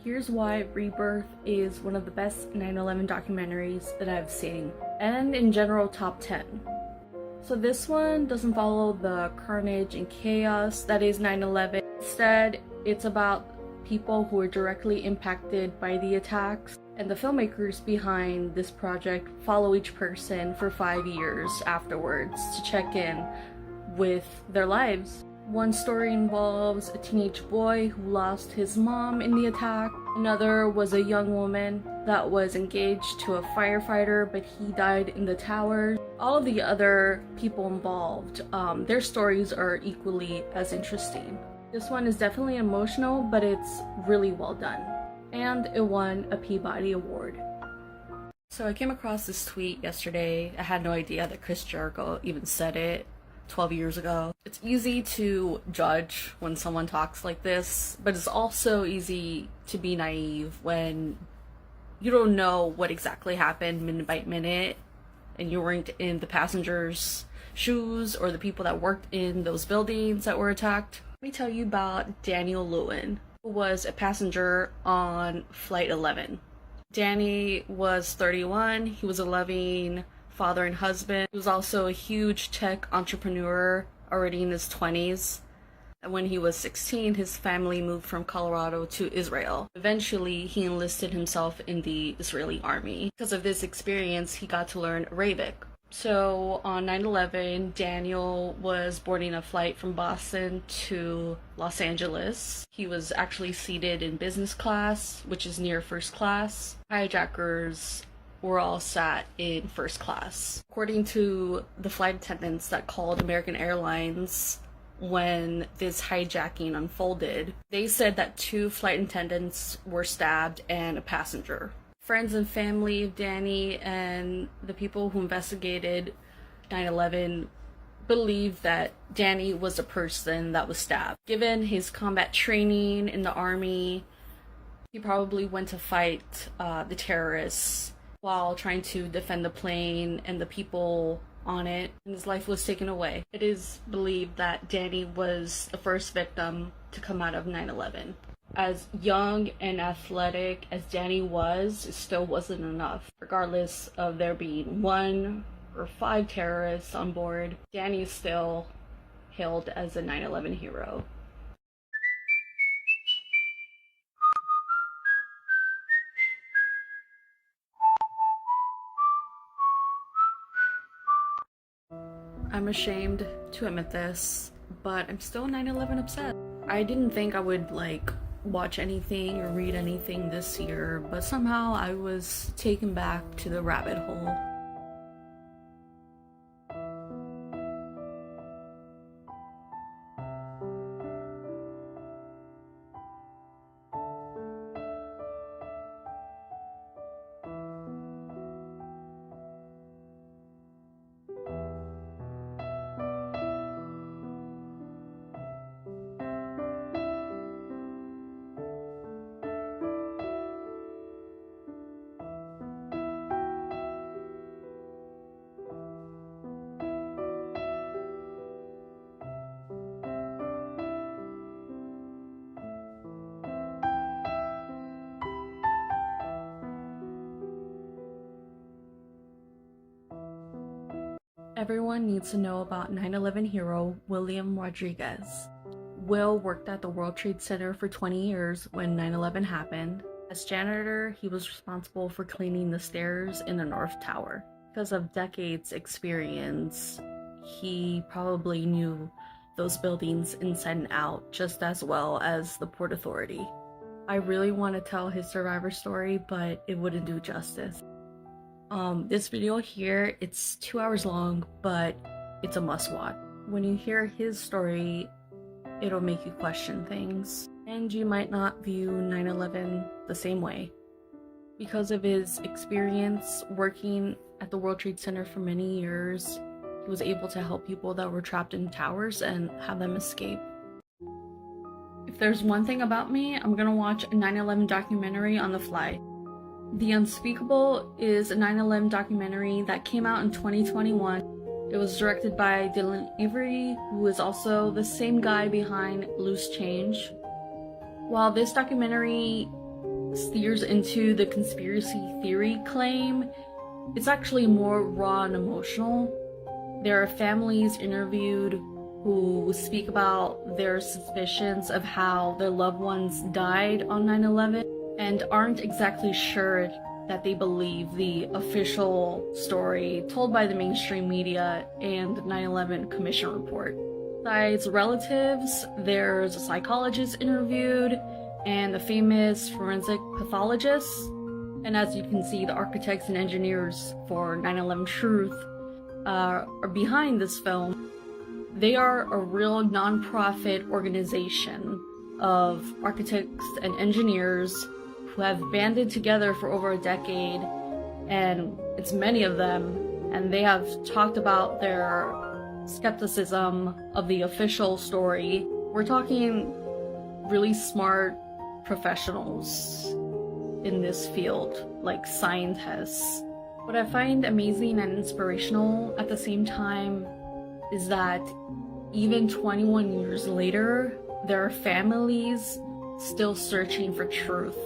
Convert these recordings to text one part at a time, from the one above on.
here's why Rebirth is one of the best 9/11 documentaries that I've seen, and in general top 10. So this one doesn't follow the carnage and chaos that is 9/11. Instead, it's about people who were directly impacted by the attacks, and the filmmakers behind this project follow each person for 5 years afterwards to check in with their lives. One story involves a teenage boy who lost his mom in the attack. Another was a young woman that was engaged to a firefighter, but he died in the towers. All of the other people involved, their stories are equally as interesting. This one is definitely emotional, but it's really well done. And it won a Peabody Award. So I came across this tweet yesterday. I had no idea that Chris Jericho even said it 12 years ago. It's easy to judge when someone talks like this, but it's also easy to be naive when you don't know what exactly happened minute by minute and you weren't in the passengers' shoes or the people that worked in those buildings that were attacked. Let me tell you about Daniel Lewin, who was a passenger on Flight 11. Danny was 31. He was a loving father and husband. He was also a huge tech entrepreneur already in his 20s. And when he was 16, his family moved from Colorado to Israel. Eventually, he enlisted himself in the Israeli army. Because of this experience, he got to learn Arabic. So on 9/11, Daniel was boarding a flight from Boston to Los Angeles. He was actually seated in business class, which is near first class. Hijackers were all sat in first class. According to the flight attendants that called American Airlines when this hijacking unfolded, they said that 2 flight attendants were stabbed and a passenger. Friends and family of Danny and the people who investigated 9/11 believe that Danny was the person that was stabbed. Given his combat training in the army, he probably went to fight the terrorists while trying to defend the plane and the people on it, and his life was taken away. It is believed that Danny was the first victim to come out of 9/11. As young and athletic as Danny was, it still wasn't enough. Regardless of there being 1 or 5 terrorists on board, Danny is still hailed as a 9/11 hero. I'm ashamed to admit this, but I'm still 9/11 upset. I didn't think I would watch anything or read anything this year, but somehow I was taken back to the rabbit hole. Everyone needs to know about 9/11 hero William Rodriguez. Will worked at the World Trade Center for 20 years when 9/11 happened. As janitor, he was responsible for cleaning the stairs in the North Tower. Because of decades experience, he probably knew those buildings inside and out just as well as the Port Authority. I really want to tell his survivor story, but it wouldn't do justice. This video here, it's 2 hours long, but it's a must watch. When you hear his story, it'll make you question things, and you might not view 9/11 the same way. Because of his experience working at the World Trade Center for many years, he was able to help people that were trapped in towers and have them escape. If there's one thing about me, I'm gonna watch a 9/11 documentary on the fly. The Unspeakable is a 9/11 documentary that came out in 2021. It was directed by Dylan Avery, who is also the same guy behind Loose Change. While this documentary steers into the conspiracy theory claim, it's actually more raw and emotional. There are families interviewed who speak about their suspicions of how their loved ones died on 9/11 and aren't exactly sure that they believe the official story told by the mainstream media and the 9/11 Commission report. Besides relatives, there's a psychologist interviewed and a famous forensic pathologist. And as you can see, the architects and engineers for 9/11 Truth are behind this film. They are a real non-profit organization of architects and engineers who have banded together for over a decade, and it's many of them, and they have talked about their skepticism of the official story. We're talking really smart professionals in this field, like scientists. What I find amazing and inspirational at the same time is that even 21 years later, there are families still searching for truth.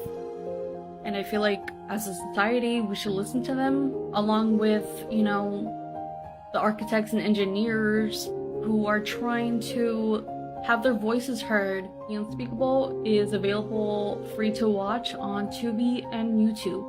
And I feel like as a society, we should listen to them, along with, the architects and engineers who are trying to have their voices heard. The Unspeakable is available free to watch on Tubi and YouTube.